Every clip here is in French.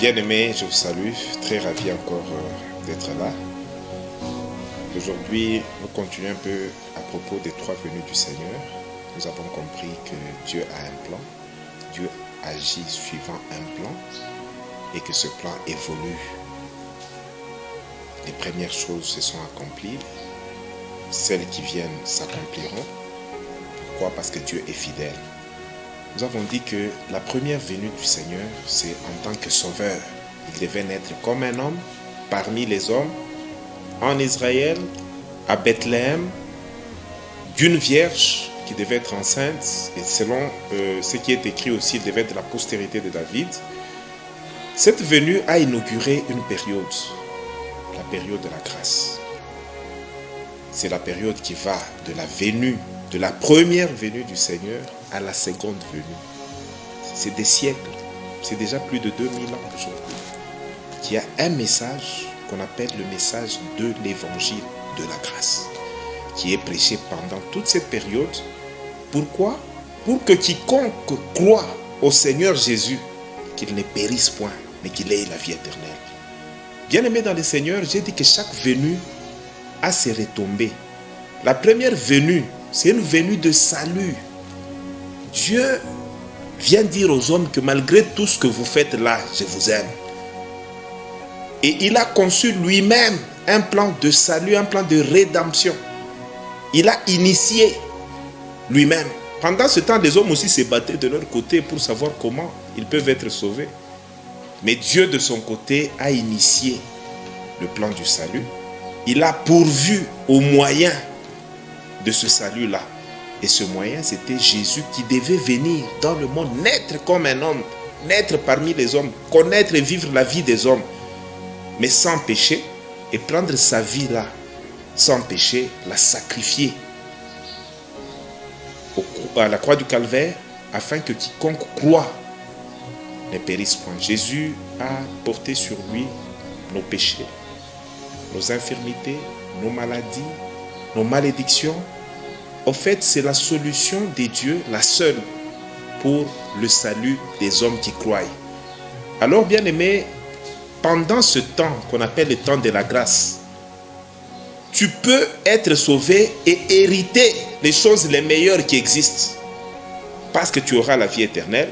Bien-aimés, je vous salue, très ravi encore d'être là. Aujourd'hui, nous continuons un peu à propos des 3 venues du Seigneur. Nous avons compris que Dieu a un plan, Dieu agit suivant un plan et que ce plan évolue. Les premières choses se sont accomplies, celles qui viennent s'accompliront. Pourquoi? Parce que Dieu est fidèle. Nous avons dit que la première venue du Seigneur, c'est en tant que sauveur. Il devait naître comme un homme parmi les hommes, en Israël, à Bethléem, d'une vierge qui devait être enceinte, et selon ce qui est écrit aussi, il devait être de la postérité de David. Cette venue a inauguré une période, la période de la grâce. C'est la période qui va de la venue, de la première venue du Seigneur à la seconde venue. C'est des siècles, c'est déjà plus de 2000 ans aujourd'hui, qu'il y a un message qu'on appelle le message de l'évangile de la grâce, qui est prêché pendant toute cette période. Pourquoi? Pour que quiconque croit au Seigneur Jésus, qu'il ne périsse point, mais qu'il ait la vie éternelle. Bien-aimé dans le Seigneur, j'ai dit que chaque venue a ses retombées. La première venue, c'est une venue de salut. Dieu vient dire aux hommes que malgré tout ce que vous faites là, je vous aime. Et il a conçu lui-même un plan de salut, un plan de rédemption. Il a initié lui-même. Pendant ce temps, les hommes aussi se battaient de leur côté pour savoir comment ils peuvent être sauvés. Mais Dieu, de son côté, a initié le plan du salut. Il a pourvu aux moyens de ce salut-là. Et ce moyen, c'était Jésus qui devait venir dans le monde, naître comme un homme, naître parmi les hommes, connaître et vivre la vie des hommes, mais sans péché, et prendre sa vie là, sans péché, la sacrifier à la croix du Calvaire, afin que quiconque croit ne périsse point. Jésus a porté sur lui nos péchés, nos infirmités, nos maladies, nos malédictions. En fait, c'est la solution de Dieu, la seule, pour le salut des hommes qui croient. Alors, bien-aimés, pendant ce temps qu'on appelle le temps de la grâce, tu peux être sauvé et hériter les choses les meilleures qui existent. Parce que tu auras la vie éternelle.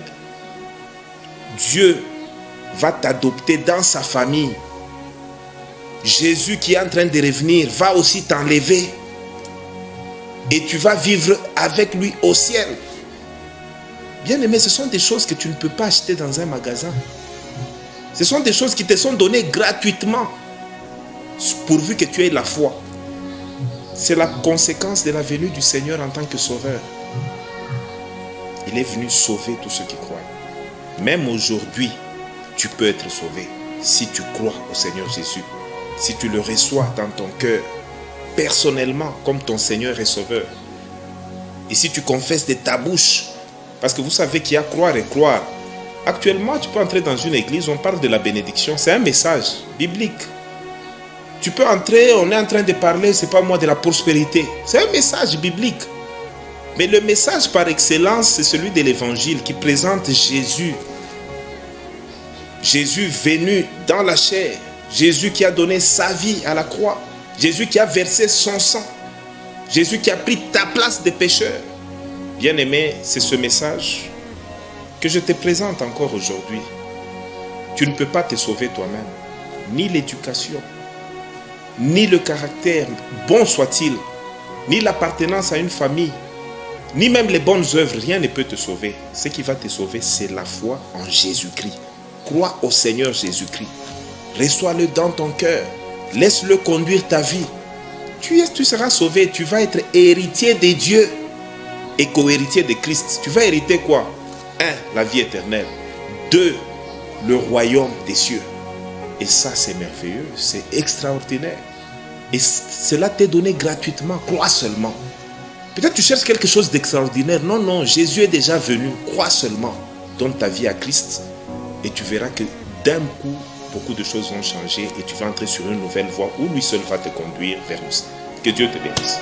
Dieu va t'adopter dans sa famille. Jésus qui est en train de revenir va aussi t'enlever. Et tu vas vivre avec lui au ciel. Bien-aimé, ce sont des choses que tu ne peux pas acheter dans un magasin. Ce sont des choses qui te sont données gratuitement, pourvu que tu aies la foi. C'est la conséquence de la venue du Seigneur en tant que sauveur. Il est venu sauver tous ceux qui croient. Même aujourd'hui, tu peux être sauvé si tu crois au Seigneur Jésus. Si tu le reçois dans ton cœur, personnellement, comme ton Seigneur et Sauveur. Et si tu confesses de ta bouche, parce que vous savez qu'il y a croire et croire. Actuellement, tu peux entrer dans une église, on parle de la bénédiction. C'est un message biblique. Tu peux entrer, on est en train de parler, c'est pas moi, de la prospérité. C'est un message biblique. Mais le message par excellence, c'est celui de l'évangile qui présente Jésus. Jésus venu dans la chair. Jésus qui a donné sa vie à la croix. Jésus qui a versé son sang. Jésus qui a pris ta place de pécheur. Bien-aimé, c'est ce message que je te présente encore aujourd'hui. Tu ne peux pas te sauver toi-même. Ni l'éducation, ni le caractère, bon soit-il, ni l'appartenance à une famille, ni même les bonnes œuvres, rien ne peut te sauver. Ce qui va te sauver, c'est la foi en Jésus-Christ. Crois au Seigneur Jésus-Christ. Reçois-le dans ton cœur. Laisse-le conduire ta vie. Tu seras sauvé. Tu vas être héritier de Dieu et co-héritier de Christ. Tu vas hériter quoi? 1. La vie éternelle. 2. Le royaume des cieux. Et ça, c'est merveilleux. C'est extraordinaire. Et cela t'est donné gratuitement. Crois seulement. Peut-être tu cherches quelque chose d'extraordinaire. Non, non. Jésus est déjà venu. Crois seulement. Donne ta vie à Christ. Et tu verras que d'un coup, beaucoup de choses vont changer et tu vas entrer sur une nouvelle voie où lui seul va te conduire vers nous. Que Dieu te bénisse.